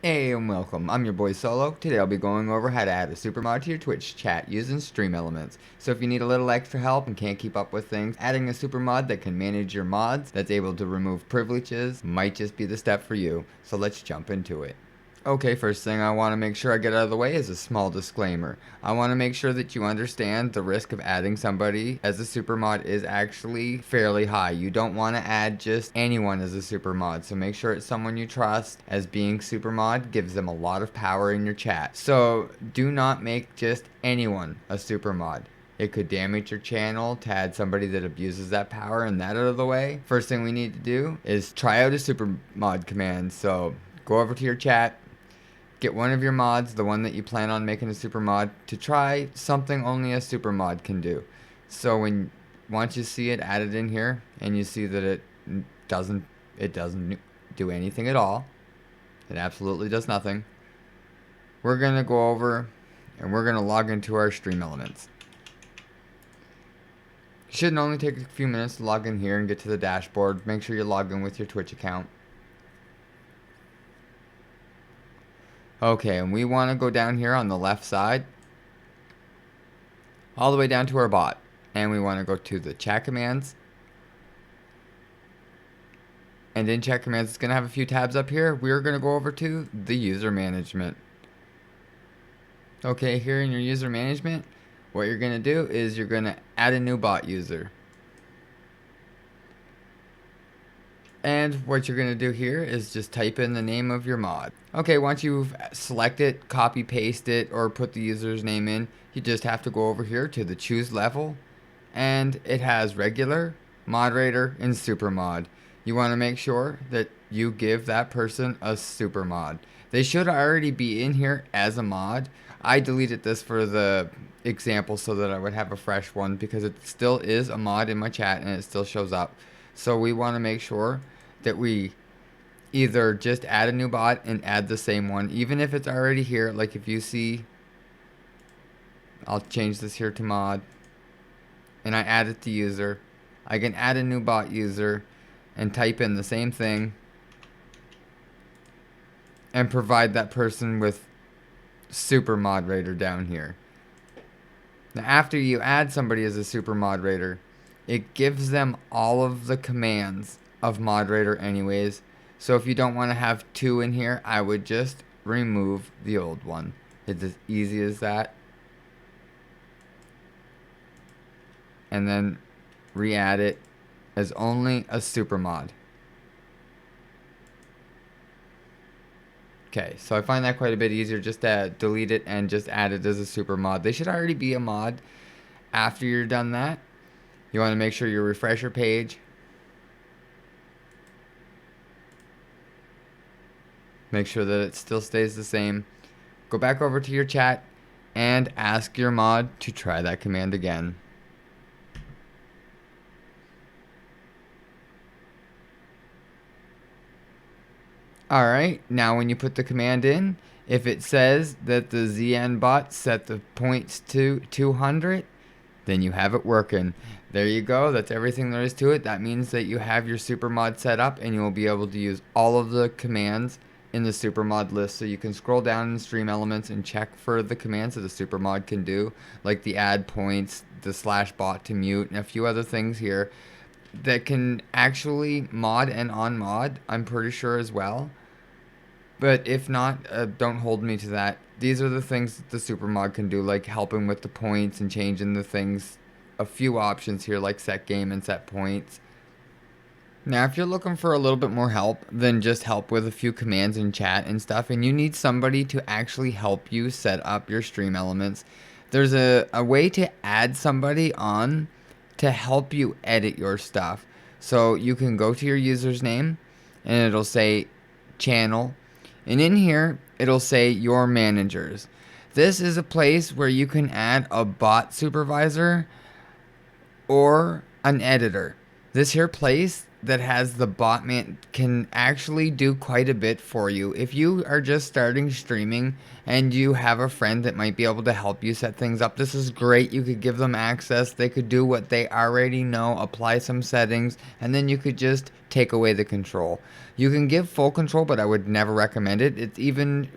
Hey and welcome, I'm your boy Solo. Today I'll be going over how to add a supermod to your Twitch chat using streamelements. So if you need a little extra help and can't keep up with things, adding a supermod that can manage your mods, that's able to remove privileges, might just be the step for you. So let's jump into it. Okay, first thing I want to make sure I get out of the way is a small disclaimer. I want to make sure that you understand the risk of adding somebody as a supermod is actually fairly high. You don't want to add just anyone as a supermod, so make sure it's someone you trust, as being supermod gives them a lot of power in your chat. So do not make just anyone a supermod. It could damage your channel to add somebody that abuses that power, and that out of the way. First thing we need to do is try out a supermod command. So go over to your chat, get one of your mods, the one that you plan on making a supermod, to try something only a supermod can do. So once you see it added in here and you see that it doesn't do anything at all, it absolutely does nothing, we're gonna go over and we're gonna log into our streamelements. It shouldn't only take a few minutes to log in here and get to the dashboard. Make sure you log in with your Twitch account. Okay, and we want to go down here on the left side, all the way down to our bot. And we want to go to the chat commands. And in chat commands, it's going to have a few tabs up here. We're going to go over to the user management. Okay, here in your user management, what you're going to do is you're going to add a new bot user. And what you're going to do here is just type in the name of your mod. Okay, once you've selected it, copy paste it, or put the user's name in, you just have to go over here to the choose level. And it has regular, moderator, and super mod. You want to make sure that you give that person a super mod. They should already be in here as a mod. I deleted this for the example so that I would have a fresh one, because it still is a mod in my chat and it still shows up. So we want to make sure that we either just add a new bot and add the same one, even if it's already here. Like if you see, I'll change this here to mod, and I add it to user. I can add a new bot user and type in the same thing and provide that person with super moderator down here. Now after you add somebody as a super moderator, it gives them all of the commands of moderator anyways. So if you don't want to have two in here, I would just remove the old one. It's as easy as that. And then re-add it as only a super mod. Okay, so I find that quite a bit easier, just to delete it and just add it as a super mod. They should already be a mod after you're done that. You want to make sure you refresh your page. Make sure that it still stays the same. Go back over to your chat and ask your mod to try that command again. Alright, now when you put the command in, if it says that the ZN bot set the points to 200, then you have it working. There you go. That's everything there is to it. That means that you have your supermod set up and you will be able to use all of the commands in the supermod list. So you can scroll down in streamelements and check for the commands that the supermod can do, like the add points, the /bot to mute, and a few other things here that can actually mod and unmod, I'm pretty sure, as well. But if not, don't hold me to that. These are the things that the supermod can do, like helping with the points and changing the things. A few options here, like set game and set points. Now, if you're looking for a little bit more help than just help with a few commands in chat and stuff, and you need somebody to actually help you set up your streamelements, there's a way to add somebody on to help you edit your stuff. So you can go to your user's name and it'll say channel, and in here it'll say your managers. This is a place where you can add a bot supervisor or an editor. This here place that has the botman can actually do quite a bit for you. If you are just starting streaming and you have a friend that might be able to help you set things up, this is great. You could give them access. They could do what they already know, apply some settings, and then you could just take away the control. You can give full control, but I would never recommend it. It's even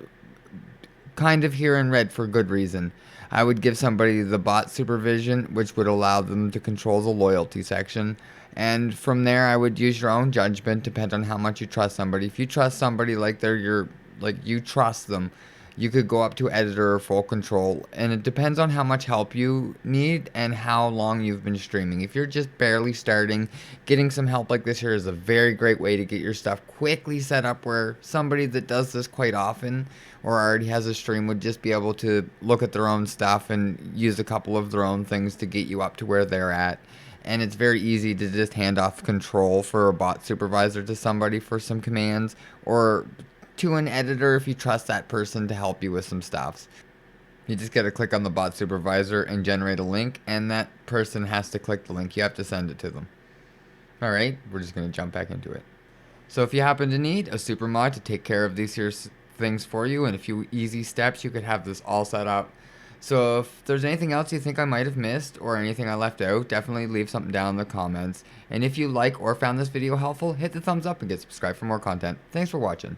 kind of here in red for good reason. I would give somebody the bot supervision, which would allow them to control the loyalty section. And from there, I would use your own judgment, depend on how much you trust somebody. If you trust somebody like you trust them, you could go up to editor or full control. And it depends on how much help you need and how long you've been streaming. If you're just barely starting, getting some help like this here is a very great way to get your stuff quickly set up, where somebody that does this quite often or already has a stream would just be able to look at their own stuff and use a couple of their own things to get you up to where they're at. And it's very easy to just hand off control for a bot supervisor to somebody for some commands, or to an editor if you trust that person to help you with some stuff. You just got to click on the bot supervisor and generate a link, and that person has to click the link. You have to send it to them. Alright, we're just going to jump back into it. So if you happen to need a super mod to take care of these here things for you in a few easy steps, you could have this all set up. So if there's anything else you think I might have missed or anything I left out, definitely leave something down in the comments. And if you like or found this video helpful, hit the thumbs up and get subscribed for more content. Thanks for watching.